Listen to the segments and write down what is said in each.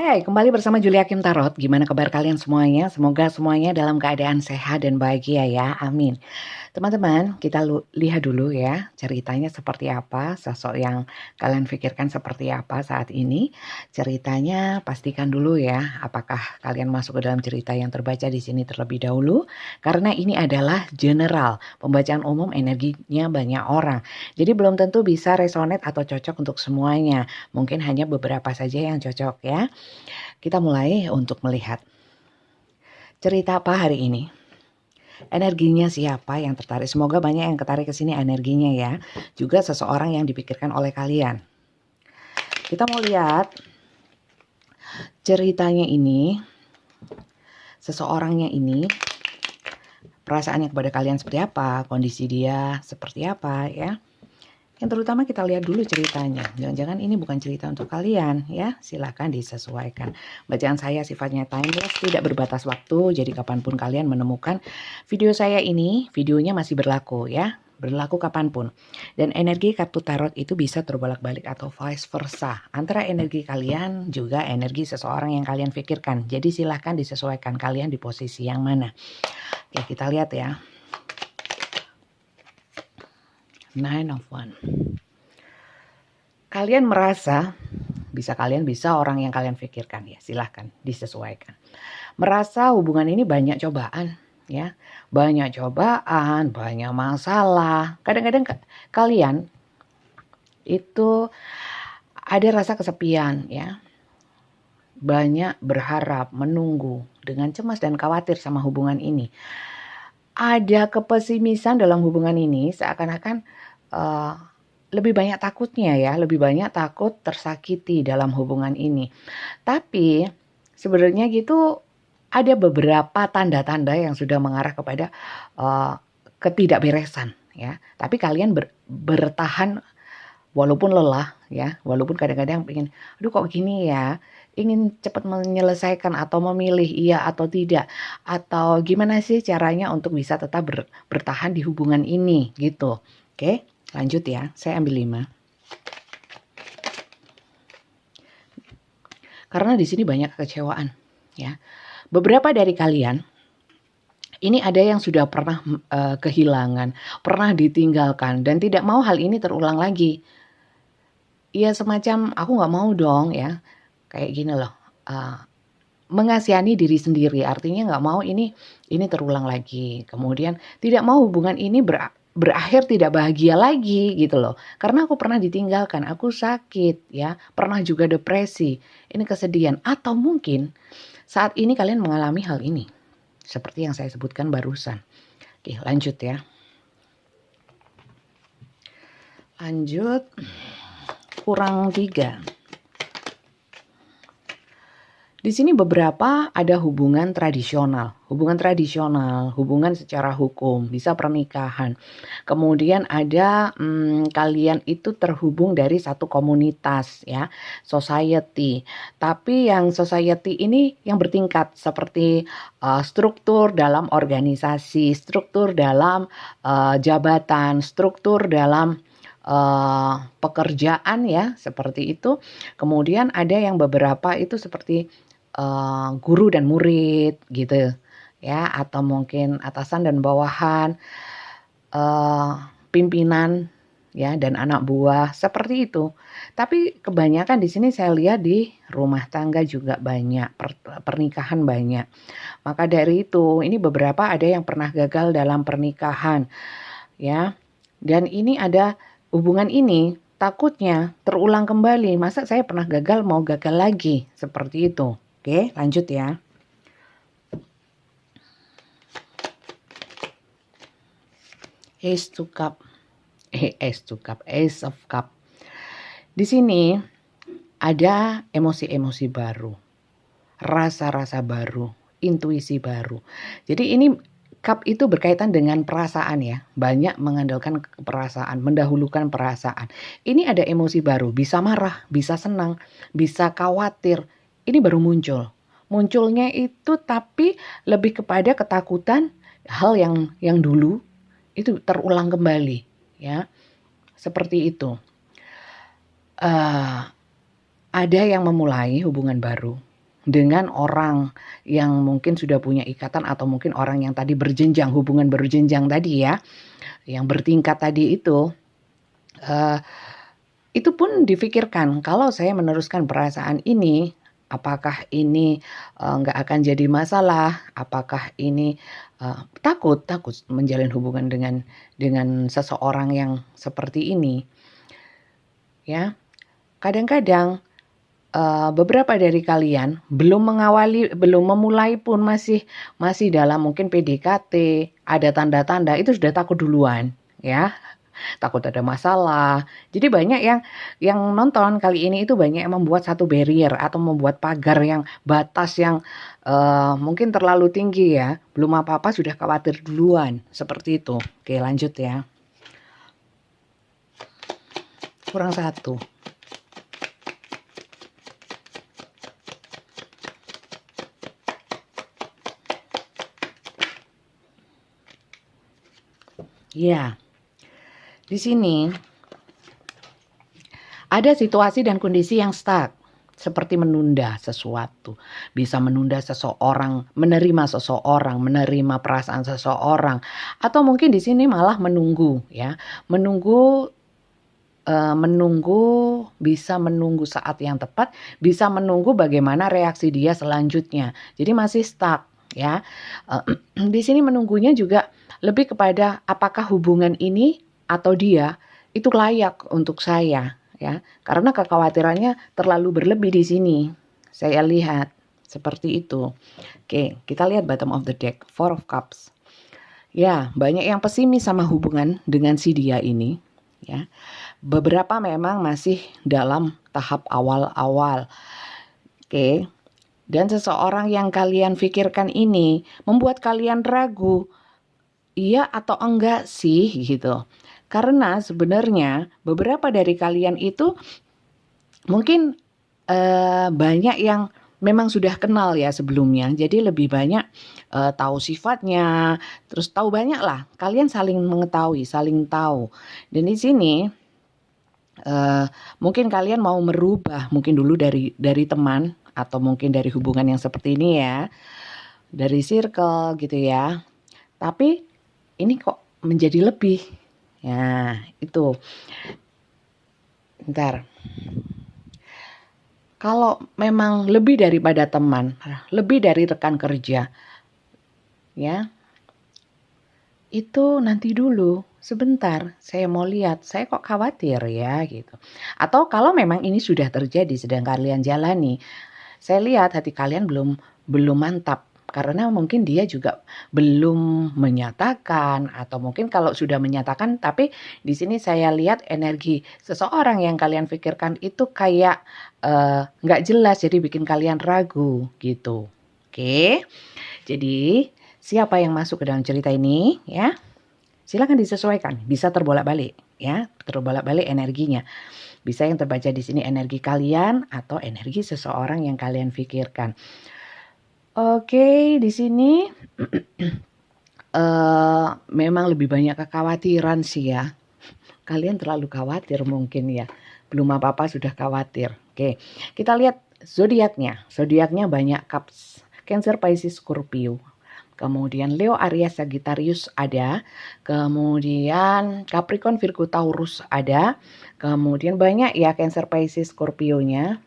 Hai, kembali bersama Julia Kim Tarot. Gimana kabar kalian semuanya? Semoga semuanya dalam keadaan sehat dan bahagia ya. Amin. Teman-teman, kita lihat dulu ya ceritanya seperti apa, sosok yang kalian pikirkan seperti apa saat ini. Ceritanya pastikan dulu ya, apakah kalian masuk ke dalam cerita yang terbaca di sini terlebih dahulu. Karena ini adalah general, pembacaan umum energinya banyak orang. Jadi belum tentu bisa resonate atau cocok untuk semuanya. Mungkin hanya beberapa saja yang cocok ya. Kita mulai untuk melihat cerita apa hari ini. Energinya siapa yang tertarik? Semoga banyak yang tertarik ke sini energinya ya. Juga seseorang yang dipikirkan oleh kalian. Kita mau lihat ceritanya ini. Seseorangnya ini perasaannya kepada kalian seperti apa? Kondisi dia seperti apa ya? Yang terutama kita lihat dulu ceritanya. Jangan-jangan ini bukan cerita untuk kalian ya. Silahkan disesuaikan. Bacaan saya sifatnya timeless, tidak berbatas waktu. Jadi kapanpun kalian menemukan video saya ini, videonya masih berlaku ya. Berlaku kapanpun. Dan energi kartu tarot itu bisa terbolak-balik atau vice versa. Antara energi kalian juga energi seseorang yang kalian pikirkan. Jadi silahkan disesuaikan kalian di posisi yang mana. Oke, kita lihat ya. Nine of Wands. Kalian merasa, kalian bisa orang yang kalian pikirkan ya, silahkan disesuaikan. Merasa hubungan ini banyak cobaan ya, banyak cobaan, banyak masalah. Kadang-kadang kalian itu ada rasa kesepian ya, banyak berharap, menunggu dengan cemas dan khawatir sama hubungan ini. Ada kepesimisan dalam hubungan ini, seakan-akan lebih banyak takutnya ya, lebih banyak takut tersakiti dalam hubungan ini. Tapi sebenarnya gitu ada beberapa tanda-tanda yang sudah mengarah kepada ketidakberesan ya. Tapi kalian bertahan walaupun lelah ya, walaupun kadang-kadang ingin, aduh kok begini ya, ingin cepat menyelesaikan atau memilih iya atau tidak, atau gimana sih caranya untuk bisa tetap bertahan di hubungan ini gitu. Oke, lanjut ya, saya ambil 5. Karena di sini banyak kekecewaan ya. Beberapa dari kalian ini ada yang sudah pernah kehilangan, pernah ditinggalkan dan tidak mau hal ini terulang lagi. Ya semacam aku nggak mau dong ya, kayak gini loh, mengasihani diri sendiri, artinya nggak mau ini terulang lagi. Kemudian tidak mau hubungan ini berakhir tidak bahagia lagi gitu loh. Karena aku pernah ditinggalkan, aku sakit ya, pernah juga depresi, ini kesedihan. Atau mungkin saat ini kalian mengalami hal ini, seperti yang saya sebutkan barusan. Oke, lanjut ya. Lanjut. Kurang 3. Di sini beberapa ada hubungan tradisional, hubungan secara hukum, bisa pernikahan. Kemudian ada kalian itu terhubung dari satu komunitas ya, society. Tapi yang society ini yang bertingkat seperti struktur dalam organisasi, struktur dalam jabatan, struktur dalam pekerjaan ya, seperti itu. Kemudian ada yang beberapa itu seperti guru dan murid gitu ya, atau mungkin atasan dan bawahan, pimpinan ya dan anak buah seperti itu. Tapi kebanyakan di sini saya lihat di rumah tangga juga banyak, pernikahan banyak. Maka dari itu ini beberapa ada yang pernah gagal dalam pernikahan ya. Dan ini ada hubungan ini takutnya terulang kembali. Masa saya pernah gagal mau gagal lagi, seperti itu. Oke, lanjut ya. Ace of Cup. Di sini ada emosi-emosi baru, rasa-rasa baru, intuisi baru. Jadi ini cup itu berkaitan dengan perasaan ya, banyak mengandalkan perasaan, mendahulukan perasaan. Ini ada emosi baru, bisa marah, bisa senang, bisa khawatir. Ini baru muncul. Munculnya itu tapi lebih kepada ketakutan hal yang dulu itu terulang kembali ya. Seperti itu. Ada yang memulai hubungan baru dengan orang yang mungkin sudah punya ikatan atau mungkin orang yang tadi berjenjang, hubungan berjenjang tadi ya, yang bertingkat tadi itu pun difikirkan, kalau saya meneruskan perasaan ini, apakah ini nggak akan jadi masalah? Apakah ini takut menjalin hubungan dengan seseorang yang seperti ini, ya. Kadang-kadang beberapa dari kalian belum memulai pun masih dalam mungkin PDKT, ada tanda-tanda itu sudah takut duluan, ya. Takut ada masalah. Jadi banyak yang nonton kali ini itu banyak yang membuat satu barrier atau membuat pagar yang batas yang mungkin terlalu tinggi ya. Belum apa-apa sudah khawatir duluan. Seperti itu. Oke, lanjut ya. Kurang satu. Ya. Di sini ada situasi dan kondisi yang stuck, seperti menunda sesuatu. Bisa menunda seseorang, menerima seseorang, menerima perasaan seseorang, atau mungkin di sini malah menunggu ya. Menunggu bisa menunggu saat yang tepat, bisa menunggu bagaimana reaksi dia selanjutnya. Jadi masih stuck ya. Di sini menunggunya juga lebih kepada apakah hubungan ini atau dia itu layak untuk saya ya. Karena kekhawatirannya terlalu berlebih di sini. Saya lihat seperti itu. Oke, kita lihat bottom of the deck, Four of Cups. Ya, banyak yang pesimis sama hubungan dengan si dia ini ya. Beberapa memang masih dalam tahap awal-awal. Oke. Dan seseorang yang kalian pikirkan ini membuat kalian ragu, iya atau enggak sih gitu. Karena sebenarnya beberapa dari kalian itu mungkin banyak yang memang sudah kenal ya sebelumnya. Jadi lebih banyak tahu sifatnya, terus tahu banyak lah. Kalian saling mengetahui, saling tahu. Dan di sini mungkin kalian mau merubah, mungkin dulu dari teman atau mungkin dari hubungan yang seperti ini ya, dari circle gitu ya. Tapi ini kok menjadi lebih. Ya, itu. Bentar. Kalau memang lebih daripada teman, lebih dari rekan kerja, ya, itu nanti dulu, sebentar, saya mau lihat, saya kok khawatir ya, gitu. Atau kalau memang ini sudah terjadi, sedang kalian jalani, saya lihat hati kalian belum mantap. Karena mungkin dia juga belum menyatakan atau mungkin kalau sudah menyatakan tapi di sini saya lihat energi seseorang yang kalian pikirkan itu kayak nggak jelas jadi bikin kalian ragu gitu. Oke. Jadi siapa yang masuk ke dalam cerita ini ya? Silakan disesuaikan, bisa terbolak-balik ya, terbolak-balik energinya. Bisa yang terbaca di sini energi kalian atau energi seseorang yang kalian pikirkan. Oke, di sini memang lebih banyak kekhawatiran sih ya. Kalian terlalu khawatir mungkin ya. Belum apa-apa sudah khawatir. Oke, kita lihat zodiaknya. Zodiaknya banyak cups. Cancer, Pisces, Scorpio. Kemudian Leo, Aries, Sagittarius ada. Kemudian Capricorn, Virgo, Taurus ada. Kemudian banyak ya Cancer, Pisces, Scorpio-nya.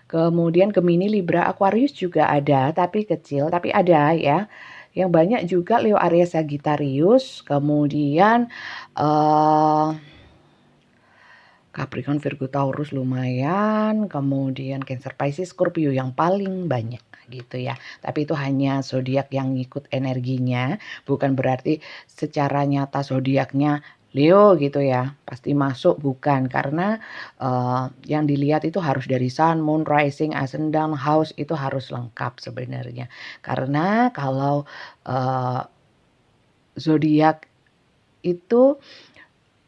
Kemudian Gemini, Libra, Aquarius juga ada, tapi kecil, tapi ada ya. Yang banyak juga Leo, Aries, Sagittarius. Kemudian Capricorn, Virgo, Taurus lumayan. Kemudian Cancer, Pisces, Scorpio yang paling banyak gitu ya. Tapi itu hanya zodiak yang ngikut energinya. Bukan berarti secara nyata zodiaknya Leo gitu ya, pasti masuk bukan, karena yang dilihat itu harus dari Sun, Moon, Rising, Ascendant, House itu harus lengkap sebenarnya. Karena kalau zodiak itu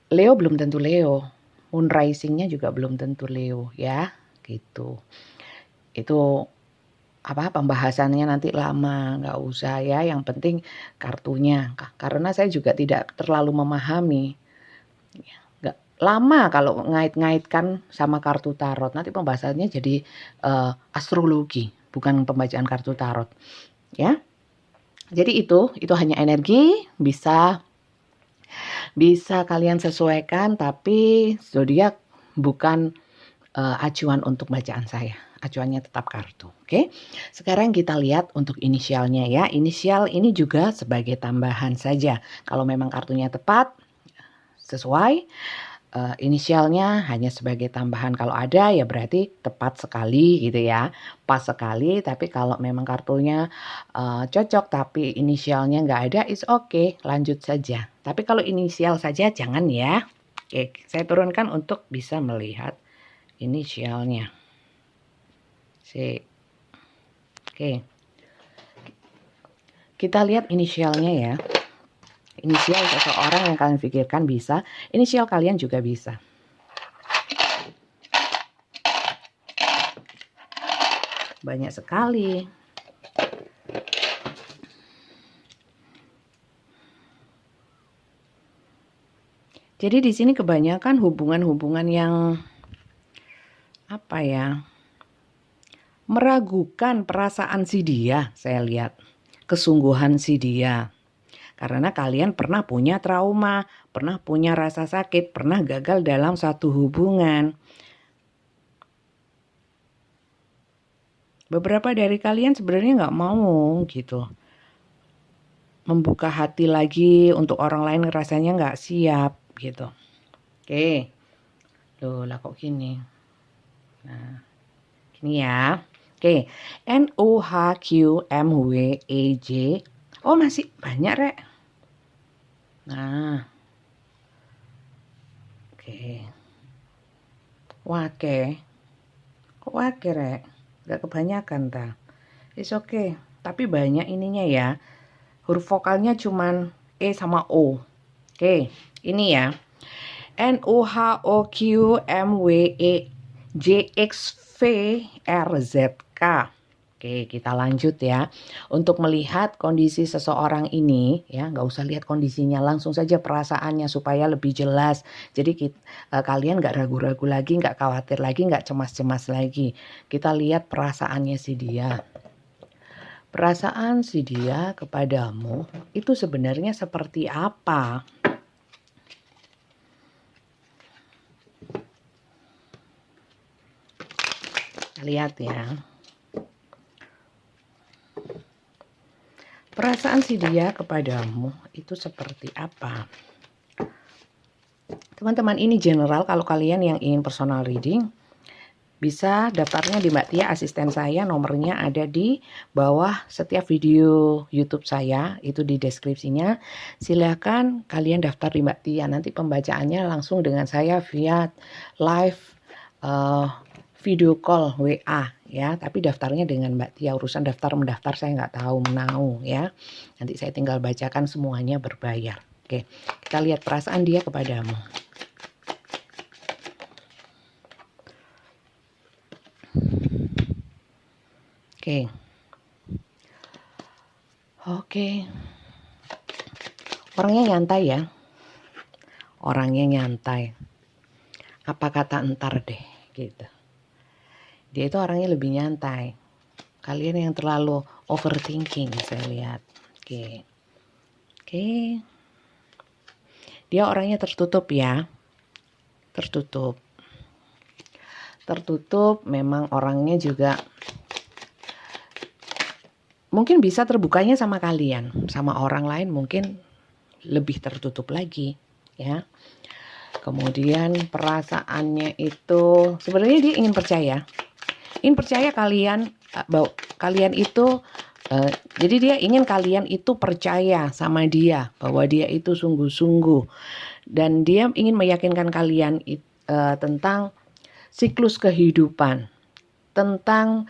Leo belum tentu Leo, Moon Rising-nya juga belum tentu Leo ya, gitu. Itu pembahasannya nanti lama, nggak usah ya, yang penting kartunya. Karena saya juga tidak terlalu memahami. Nggak lama kalau ngait-ngaitkan sama kartu tarot, nanti pembahasannya jadi astrologi. bukan pembacaan kartu tarot. Ya. Jadi itu hanya energi, bisa kalian sesuaikan, tapi zodiak bukan acuan untuk bacaan saya. Acuannya tetap kartu. Oke. Sekarang kita lihat untuk inisialnya ya. Inisial ini juga sebagai tambahan saja. Kalau memang kartunya tepat, sesuai, inisialnya hanya sebagai tambahan. Kalau ada ya berarti tepat sekali gitu ya, pas sekali. Tapi kalau memang kartunya cocok tapi inisialnya nggak ada, it's okay, lanjut saja. Tapi kalau inisial saja jangan ya. Oke, saya turunkan untuk bisa melihat inisialnya. Oke, kita lihat inisialnya ya. Inisial seseorang yang kalian pikirkan bisa, inisial kalian juga bisa. Banyak sekali. Jadi di sini kebanyakan hubungan-hubungan yang apa ya? Meragukan perasaan si dia, saya lihat. Kesungguhan si dia. Karena kalian pernah punya trauma, pernah punya rasa sakit, pernah gagal dalam satu hubungan. Beberapa dari kalian sebenarnya nggak mau gitu. Membuka hati lagi untuk orang lain rasanya nggak siap gitu. Oke. Loh lah kok gini. Nah, gini ya. Oke. NOHQMWEJ. Oh masih banyak rek. Nah. Oke. Wake. Kok wake rek? Gak kebanyakan ta. It's okay. Tapi banyak ininya ya. Huruf vokalnya cuman E sama O. Oke. Ini ya. NOHOQMWEJXVRZK. Oke, kita lanjut ya. Untuk melihat kondisi seseorang ini, ya nggak usah lihat kondisinya, langsung saja perasaannya supaya lebih jelas. Jadi kalian nggak ragu-ragu lagi, nggak khawatir lagi, nggak cemas-cemas lagi. Kita lihat perasaannya si dia. Perasaan si dia kepadamu itu sebenarnya seperti apa? Lihat ya. Perasaan si dia kepadamu itu seperti apa? Teman-teman, ini general. Kalau kalian yang ingin personal reading, bisa daftarnya di Mbak Tia, asisten saya. Nomornya ada di bawah setiap video YouTube saya, itu di deskripsinya. Silakan kalian daftar di Mbak Tia. Nanti pembacaannya langsung dengan saya via live video call WA ya, tapi daftarnya dengan Mbak Tia. Urusan daftar mendaftar saya nggak tahu menau ya. Nanti saya tinggal bacakan, semuanya berbayar. Oke, kita lihat perasaan dia kepadamu. Oke. Orangnya nyantai ya. Orangnya nyantai. Apa kata ntar deh gitu. Dia itu orangnya lebih nyantai. Kalian yang terlalu overthinking saya lihat. Oke. Dia orangnya tertutup ya. Tertutup. Memang orangnya juga mungkin bisa terbukanya sama kalian. Sama orang lain mungkin lebih tertutup lagi ya. Kemudian perasaannya itu sebenarnya dia ingin percaya kalian bahwa kalian itu jadi dia ingin kalian itu percaya sama dia, bahwa dia itu sungguh-sungguh, dan dia ingin meyakinkan kalian tentang siklus kehidupan, tentang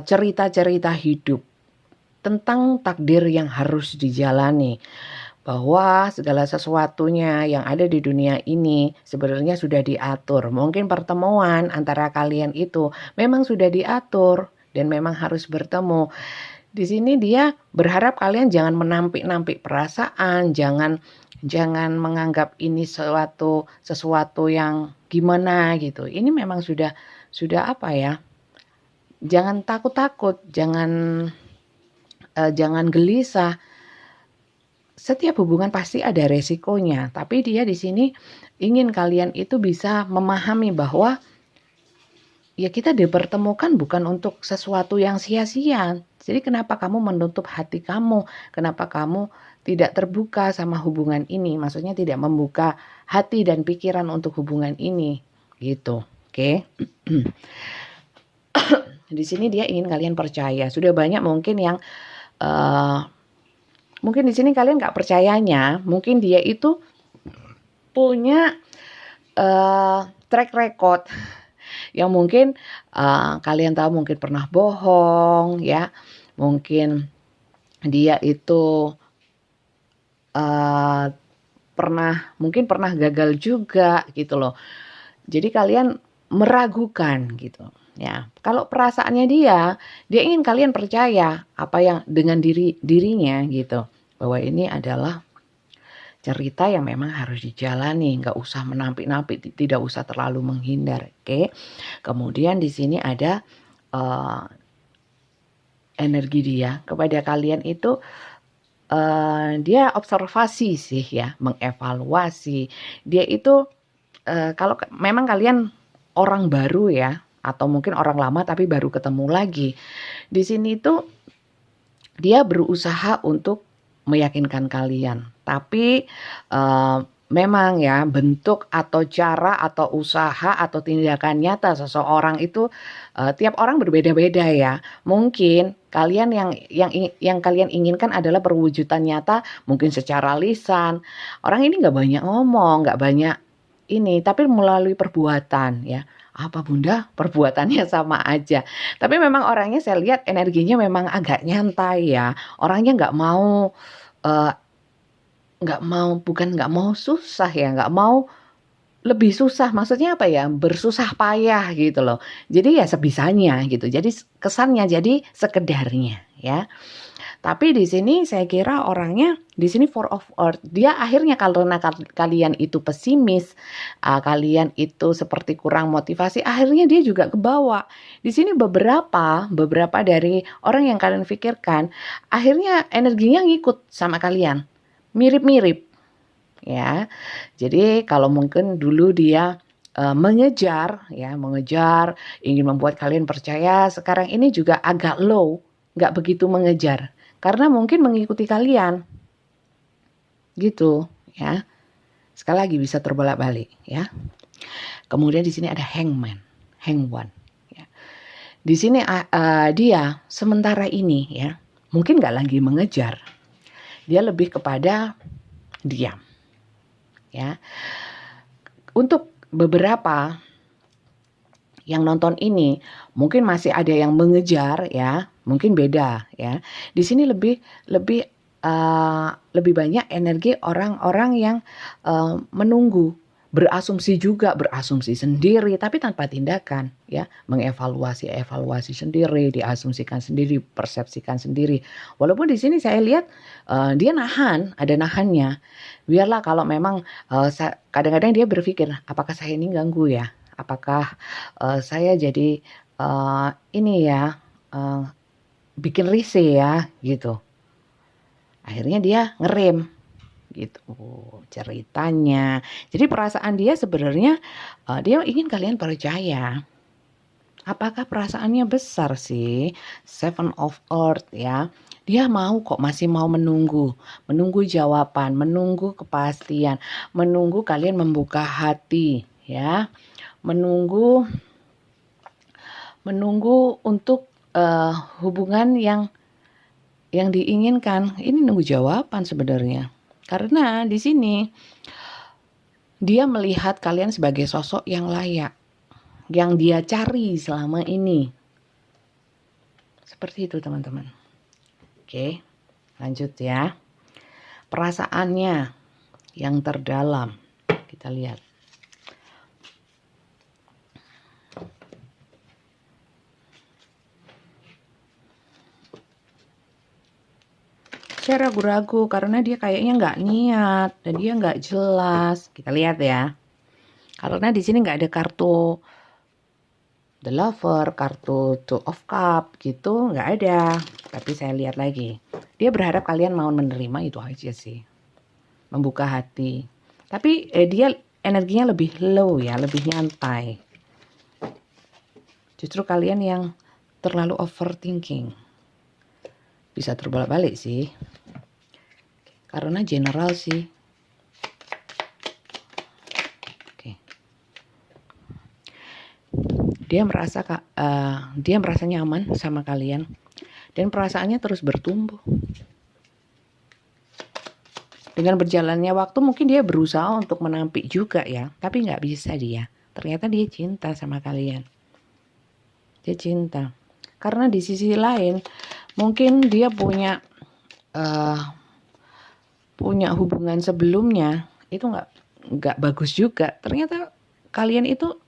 cerita-cerita hidup, tentang takdir yang harus dijalani, bahwa segala sesuatunya yang ada di dunia ini sebenarnya sudah diatur. Mungkin pertemuan antara kalian itu memang sudah diatur dan memang harus bertemu. Di sini dia berharap kalian jangan menampik-nampik perasaan, jangan menganggap ini sesuatu yang gimana gitu. Ini memang sudah apa ya? jangan takut-takut, jangan gelisah. Setiap hubungan pasti ada resikonya, tapi dia di sini ingin kalian itu bisa memahami bahwa ya kita dipertemukan bukan untuk sesuatu yang sia-sia. Jadi kenapa kamu menutup hati kamu? Kenapa kamu tidak terbuka sama hubungan ini? Maksudnya tidak membuka hati dan pikiran untuk hubungan ini, gitu. Oke. Di sini dia ingin kalian percaya. Sudah banyak mungkin yang mungkin di sini kalian nggak percayanya, mungkin dia itu punya track record yang mungkin kalian tahu, mungkin pernah bohong ya, mungkin dia itu pernah gagal juga gitu loh. Jadi kalian meragukan gitu ya. Kalau perasaannya dia ingin kalian percaya apa yang dengan dirinya gitu, bahwa ini adalah cerita yang memang harus dijalani, nggak usah menampik-nampik, tidak usah terlalu menghindar. Oke. Kemudian di sini ada energi dia kepada kalian itu, dia observasi sih ya, mengevaluasi. Dia itu kalau memang kalian orang baru ya, atau mungkin orang lama tapi baru ketemu lagi. Di sini tuh dia berusaha untuk meyakinkan kalian. Tapi memang ya, bentuk atau cara atau usaha atau tindakan nyata seseorang itu tiap orang berbeda-beda ya. Mungkin kalian yang kalian inginkan adalah perwujudan nyata, mungkin secara lisan. Orang ini nggak banyak ngomong, nggak banyak ini, tapi melalui perbuatan ya. Apa Bunda? Perbuatannya sama aja. Tapi memang orangnya saya lihat energinya memang agak nyantai ya. Orangnya nggak mau bukan nggak mau susah ya, nggak mau lebih susah. Maksudnya apa ya? Bersusah payah gitu loh. Jadi ya sebisanya gitu. Jadi kesannya jadi sekedarnya ya. Tapi di sini saya kira orangnya di sini Four of Earth. Dia akhirnya karena kalian itu pesimis, kalian itu seperti kurang motivasi, akhirnya dia juga kebawa. Di sini beberapa dari orang yang kalian pikirkan, akhirnya energinya ngikut sama kalian. Mirip-mirip. Ya. Jadi kalau mungkin dulu dia mengejar, ingin membuat kalian percaya, sekarang ini juga agak low, nggak begitu mengejar. Karena mungkin mengikuti kalian. Gitu, ya. Sekali lagi bisa terbolak-balik, ya. Kemudian di sini ada hangman, ya. Di sini dia sementara ini ya, mungkin nggak lagi mengejar. Dia lebih kepada diam. Ya. Untuk beberapa yang nonton ini mungkin masih ada yang mengejar ya, mungkin beda ya. Di sini lebih banyak energi orang-orang yang menunggu, berasumsi sendiri tapi tanpa tindakan ya, mengevaluasi sendiri, diasumsikan sendiri, persepsikan sendiri. Walaupun di sini saya lihat dia ada nahannya. Biarlah kalau memang kadang-kadang dia berpikir, apakah saya ini ganggu ya? Apakah saya jadi ini ya bikin risih ya gitu. Akhirnya dia ngerem gitu ceritanya. Jadi perasaan dia sebenarnya dia ingin kalian percaya. Apakah perasaannya besar sih? Seven of Earth ya. Dia masih mau menunggu jawaban, menunggu kepastian, menunggu kalian membuka hati ya. Menunggu untuk hubungan yang diinginkan. Ini nunggu jawaban sebenarnya. Karena di sini dia melihat kalian sebagai sosok yang layak, yang dia cari selama ini. Seperti itu teman-teman. Oke, lanjut ya. Perasaannya yang terdalam. Kita lihat. Saya ragu-ragu karena dia kayaknya nggak niat dan dia nggak jelas. Kita lihat ya. Karena di sini nggak ada kartu The Lover, kartu Two of Cup gitu, nggak ada. Tapi saya lihat lagi, dia berharap kalian mau menerima, itu aja sih. Membuka hati. Tapi dia energinya lebih low ya, lebih nyantai. Justru kalian yang terlalu overthinking. Bisa terbalik-balik sih. Karena general sih. Oke. Dia merasa nyaman sama kalian dan perasaannya terus bertumbuh. Dengan berjalannya waktu mungkin dia berusaha untuk menampik juga ya, tapi nggak bisa dia. Ternyata dia cinta sama kalian. Dia cinta. Karena di sisi lain mungkin dia punya hubungan sebelumnya itu nggak bagus juga. Ternyata kalian itu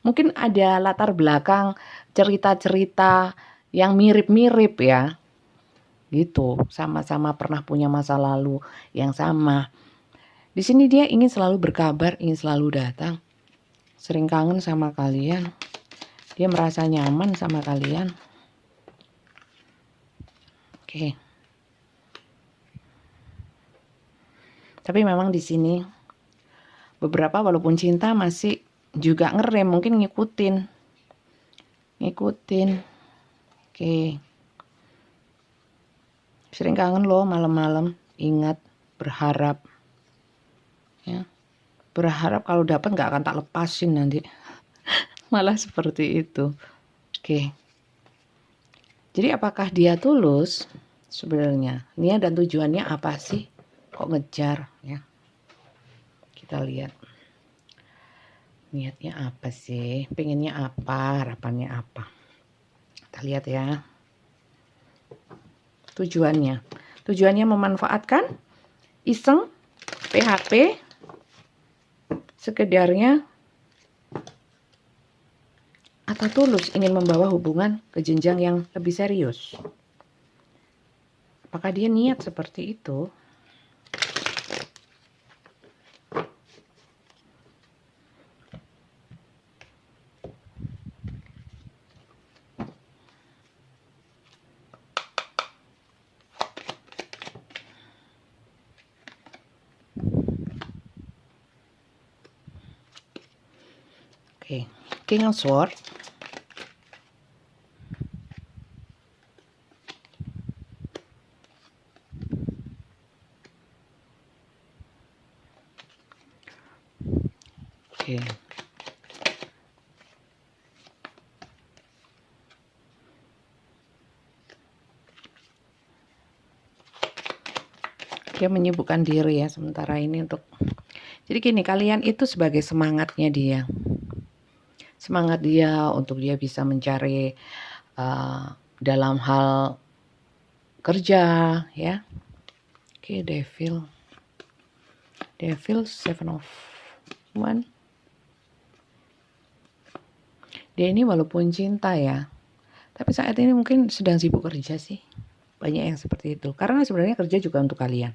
mungkin ada latar belakang cerita-cerita yang mirip-mirip ya. Gitu, sama-sama pernah punya masa lalu yang sama. Di sini dia ingin selalu berkabar, ingin selalu datang. Sering kangen sama kalian. Dia merasa nyaman sama kalian. Oke. Tapi memang di sini beberapa walaupun cinta masih juga ngerem, mungkin ngikutin. Oke. Sering kangen loh malam-malam, ingat, berharap. Ya. Berharap kalau dapat nggak akan tak lepasin nanti. Malah seperti itu. Oke. Jadi apakah dia tulus sebenarnya? Niat dan tujuannya apa sih? Kok ngejar ya? Kita lihat. Niatnya apa sih? Pengennya apa? Harapannya apa? Kita lihat ya. Tujuannya memanfaatkan, iseng, PHP, sekedarnya, atau tulus ingin membawa hubungan ke jenjang yang lebih serius. Apakah dia niat seperti itu? Oke, King of Swords. Oke. Dia menyibukkan diri ya sementara ini untuk. Jadi gini, kalian itu sebagai semangatnya dia. Semangat dia untuk dia bisa mencari dalam hal kerja ya. Oke, Devil, Seven of Wands. Dia ini walaupun cinta ya, tapi saat ini mungkin sedang sibuk kerja sih. Banyak yang seperti itu. Karena sebenarnya kerja juga untuk kalian.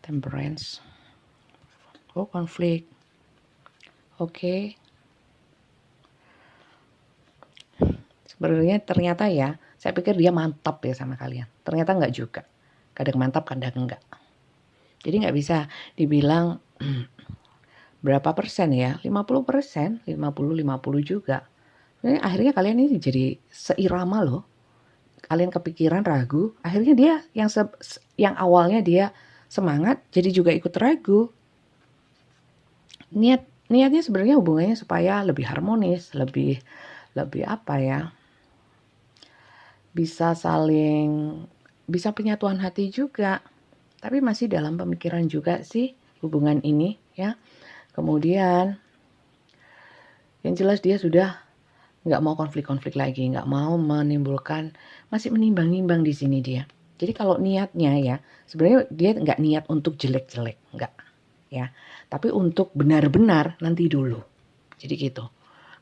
Temperance. Oh, konflik. Oke. Sebenarnya ternyata ya, saya pikir dia mantap ya sama kalian. Ternyata enggak juga. Kadang mantap, kadang enggak. Jadi enggak bisa dibilang berapa persen ya, 50%, 50 juga. Jadi akhirnya kalian ini jadi seirama loh. Kalian kepikiran ragu, akhirnya dia yang awalnya dia semangat jadi juga ikut ragu. Niatnya sebenarnya hubungannya supaya lebih harmonis, lebih apa ya? Bisa penyatuan hati juga. Tapi masih dalam pemikiran juga sih hubungan ini ya. Kemudian yang jelas dia sudah nggak mau konflik-konflik lagi, nggak mau menimbulkan, masih menimbang-nimbang di sini dia. Jadi kalau niatnya ya, sebenarnya dia nggak niat untuk jelek-jelek, nggak ya. Tapi untuk benar-benar nanti dulu. Jadi gitu.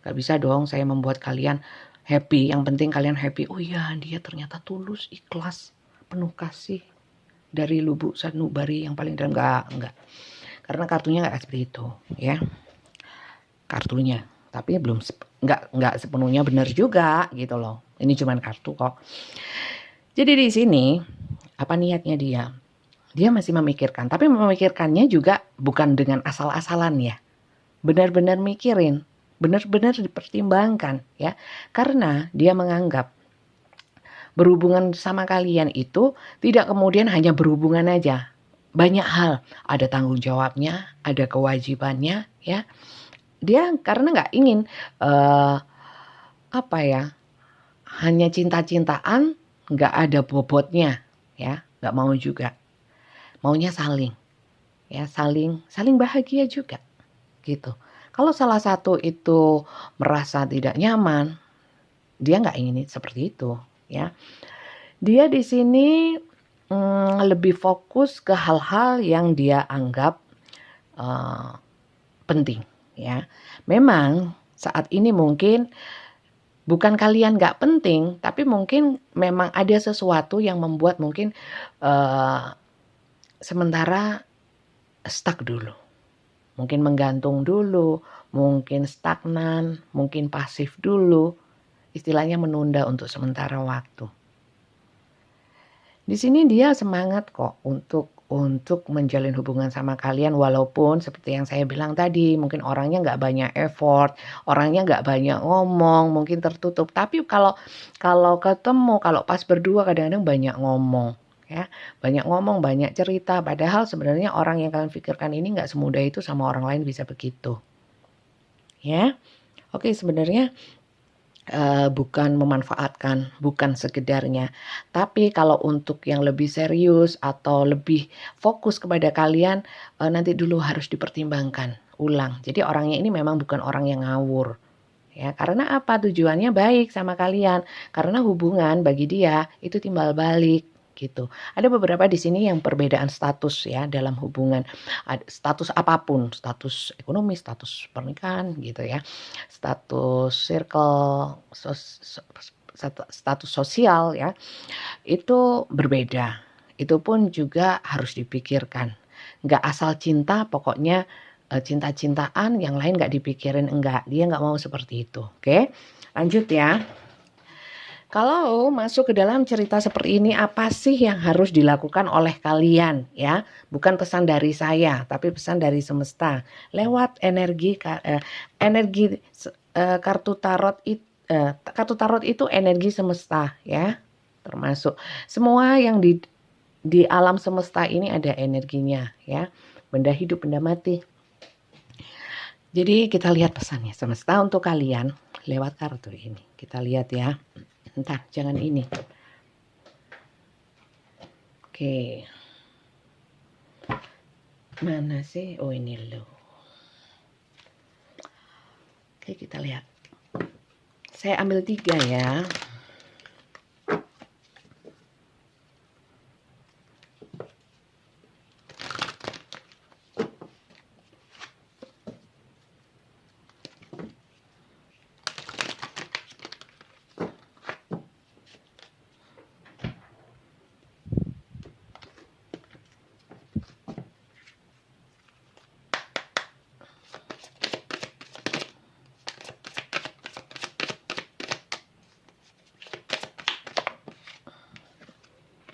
Nggak bisa dong saya membuat kalian happy, yang penting kalian happy. Oh iya, dia ternyata tulus, ikhlas, penuh kasih dari lubuk sanubari yang paling dalam. Enggak. Karena kartunya nggak seperti itu ya. Kartunya. tapi belum nggak sepenuhnya benar juga gitu loh. Ini cuman kartu kok. Jadi di sini apa niatnya dia? Dia masih memikirkan, tapi memikirkannya juga bukan dengan asal-asalan ya. Benar-benar mikirin, benar-benar dipertimbangkan ya. Karena dia menganggap berhubungan sama kalian itu tidak kemudian hanya berhubungan aja. Banyak hal, ada tanggung jawabnya, ada kewajibannya ya. Dia karena nggak ingin apa ya, hanya cinta-cintaan nggak ada bobotnya ya, nggak mau juga. Maunya saling ya, saling bahagia juga gitu. Kalau salah satu itu merasa tidak nyaman, dia nggak ingin seperti itu ya. Dia di sini lebih fokus ke hal-hal yang dia anggap penting ya. Memang saat ini mungkin bukan kalian nggak penting, tapi mungkin memang ada sesuatu yang membuat mungkin sementara stuck dulu. Mungkin menggantung dulu, mungkin stagnan, mungkin pasif dulu. Istilahnya menunda untuk sementara waktu. Di sini dia semangat kok untuk menjalin hubungan sama kalian, walaupun seperti yang saya bilang tadi, mungkin orangnya nggak banyak effort, orangnya nggak banyak ngomong, mungkin tertutup. Tapi kalau ketemu, kalau pas berdua kadang-kadang banyak ngomong. Ya, banyak ngomong, banyak cerita. Padahal sebenarnya orang yang kalian pikirkan ini nggak semudah itu sama orang lain bisa begitu. Ya, oke, sebenarnya bukan memanfaatkan, bukan sekedarnya. Tapi kalau untuk yang lebih serius atau lebih fokus kepada kalian, nanti dulu harus dipertimbangkan ulang. Jadi orangnya ini memang bukan orang yang ngawur. Ya, karena apa? Tujuannya baik sama kalian. Karena hubungan bagi dia itu timbal balik gitu. Ada beberapa di sini yang perbedaan status ya dalam hubungan, status apapun, status ekonomi, status pernikahan gitu ya, status circle, status sosial ya, itu berbeda. Itu pun juga harus dipikirkan. Nggak asal cinta, pokoknya cinta-cintaan, yang lain nggak dipikirin, enggak. Dia nggak mau seperti itu. Oke, lanjut ya. Kalau masuk ke dalam cerita seperti ini, apa sih yang harus dilakukan oleh kalian ya? Bukan pesan dari saya, tapi pesan dari semesta. Lewat kartu tarot itu energi semesta ya. Termasuk semua yang di alam semesta ini ada energinya ya. Benda hidup, benda mati. Jadi kita lihat pesannya semesta untuk kalian lewat kartu ini. Kita lihat ya. Entar, jangan ini. Oke. Mana sih? Oh, ini loh. Oke, kita lihat. Saya ambil 3 ya.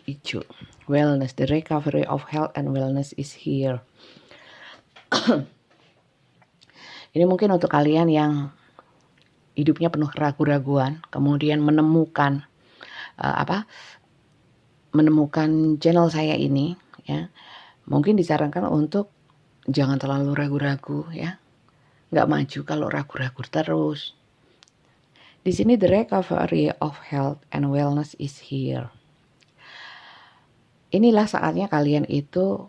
Hijau. Wellness, the recovery of health and wellness is here. Ini mungkin untuk kalian yang hidupnya penuh keraguan-raguan, kemudian menemukan menemukan channel saya ini ya. Mungkin disarankan untuk jangan terlalu ragu-ragu ya. Nggak maju kalau ragu-ragu terus. Di sini the recovery of health and wellness is here. Inilah saatnya kalian itu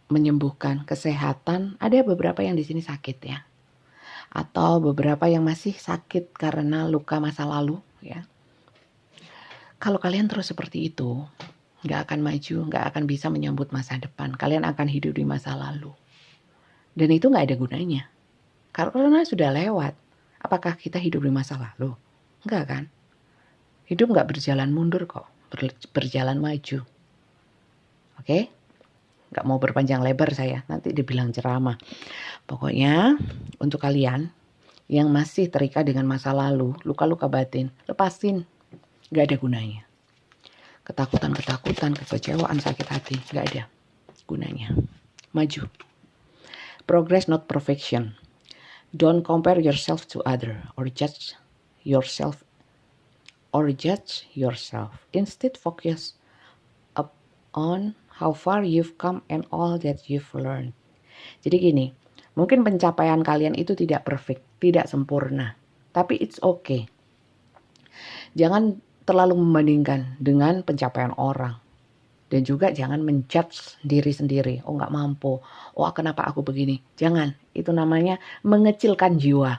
menyembuhkan kesehatan. Ada beberapa yang di sini sakit ya. Atau beberapa yang masih sakit karena luka masa lalu ya. Kalau kalian terus seperti itu, nggak akan maju, nggak akan bisa menyambut masa depan. Kalian akan hidup di masa lalu. Dan itu nggak ada gunanya. Karena sudah lewat. Apakah kita hidup di masa lalu? Enggak kan? Hidup nggak berjalan mundur kok. Berjalan maju. Oke? Nggak mau berpanjang lebar saya. Nanti dibilang ceramah. Pokoknya untuk kalian yang masih terikat dengan masa lalu, luka-luka batin, lepasin. Gak ada gunanya. Ketakutan, kekecewaan, sakit hati, gak ada gunanya. Maju. Progress not perfection. Don't compare yourself to other or judge yourself. Instead, focus up on how far you've come and all that you've learned. Jadi gini, mungkin pencapaian kalian itu tidak perfect, tidak sempurna, tapi it's okay. Jangan terlalu membandingkan dengan pencapaian orang. Dan juga jangan menjudge diri sendiri. Oh gak mampu. Oh kenapa aku begini. Jangan. Itu namanya mengecilkan jiwa.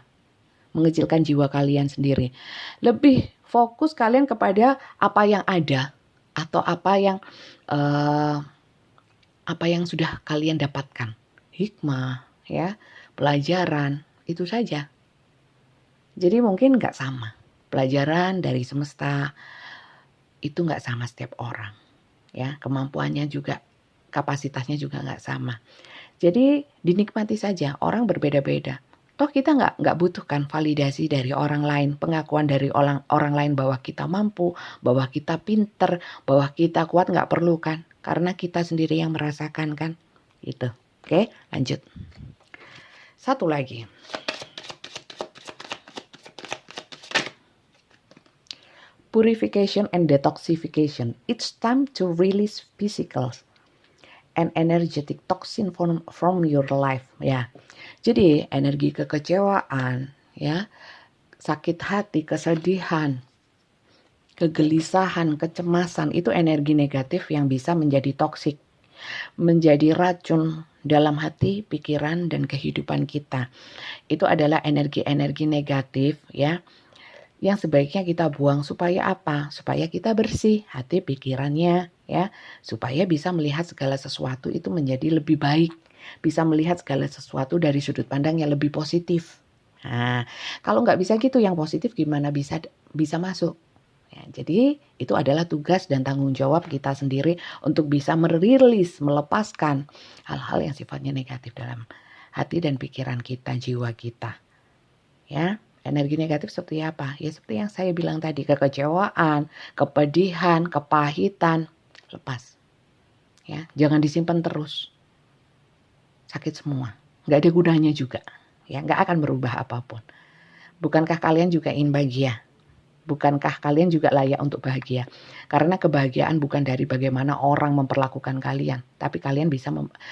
Mengecilkan jiwa kalian sendiri. Lebih fokus kalian kepada apa yang ada. Atau apa yang sudah kalian dapatkan. Hikmah, ya, pelajaran. Itu saja. Jadi mungkin gak sama. Pelajaran dari semesta itu gak sama setiap orang. Ya, kemampuannya juga, kapasitasnya juga nggak sama. Jadi dinikmati saja. Orang berbeda-beda. Toh kita nggak butuhkan validasi dari orang lain, pengakuan dari orang lain bahwa kita mampu, bahwa kita pinter, bahwa kita kuat, nggak perlu kan? Karena kita sendiri yang merasakan kan, itu. Oke, lanjut. Satu lagi. Purification and detoxification. It's time to release physical and energetic toxin from your life. Ya, jadi energi kekecewaan, ya, sakit hati, kesedihan, kegelisahan, kecemasan itu energi negatif yang bisa menjadi toksik, menjadi racun dalam hati, pikiran, dan kehidupan kita. Itu adalah energi-energi negatif, ya, yang sebaiknya kita buang. Supaya apa? Supaya kita bersih hati pikirannya, ya, supaya bisa melihat segala sesuatu itu menjadi lebih baik, bisa melihat segala sesuatu dari sudut pandang yang lebih positif. Nah, kalau nggak bisa gitu, yang positif gimana bisa masuk? Ya, jadi itu adalah tugas dan tanggung jawab kita sendiri untuk bisa merilis, melepaskan hal-hal yang sifatnya negatif dalam hati dan pikiran kita, jiwa kita, ya. Energi negatif seperti apa? Ya seperti yang saya bilang tadi, kekecewaan, kepedihan, kepahitan, lepas. Ya, jangan disimpan terus. Sakit semua, nggak ada gunanya juga. Ya, nggak akan berubah apapun. Bukankah kalian juga ingin bahagia? Bukankah kalian juga layak untuk bahagia? Karena kebahagiaan bukan dari bagaimana orang memperlakukan kalian, tapi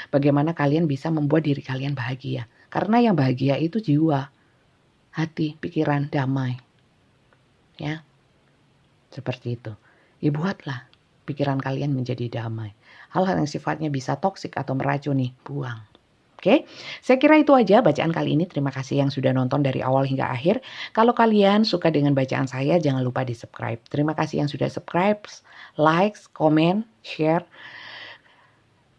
bagaimana kalian bisa membuat diri kalian bahagia. Karena yang bahagia itu jiwa, hati, pikiran damai. Ya, seperti itu. Ya buatlah pikiran kalian menjadi damai. Hal-hal yang sifatnya bisa toksik atau meracuni, buang. Oke, saya kira itu aja bacaan kali ini. Terima kasih yang sudah nonton dari awal hingga akhir. Kalau kalian suka dengan bacaan saya, jangan lupa di subscribe. Terima kasih yang sudah subscribe, like, komen, share.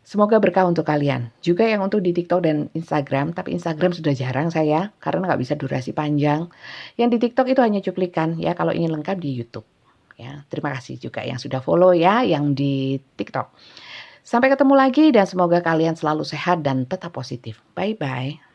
Semoga berkah untuk kalian. Juga yang untuk di TikTok dan Instagram, tapi Instagram sudah jarang saya karena nggak bisa durasi panjang. Yang di TikTok itu hanya cuplikan ya, kalau ingin lengkap di YouTube. Ya, terima kasih juga yang sudah follow ya, yang di TikTok. Sampai ketemu lagi dan semoga kalian selalu sehat dan tetap positif. Bye-bye.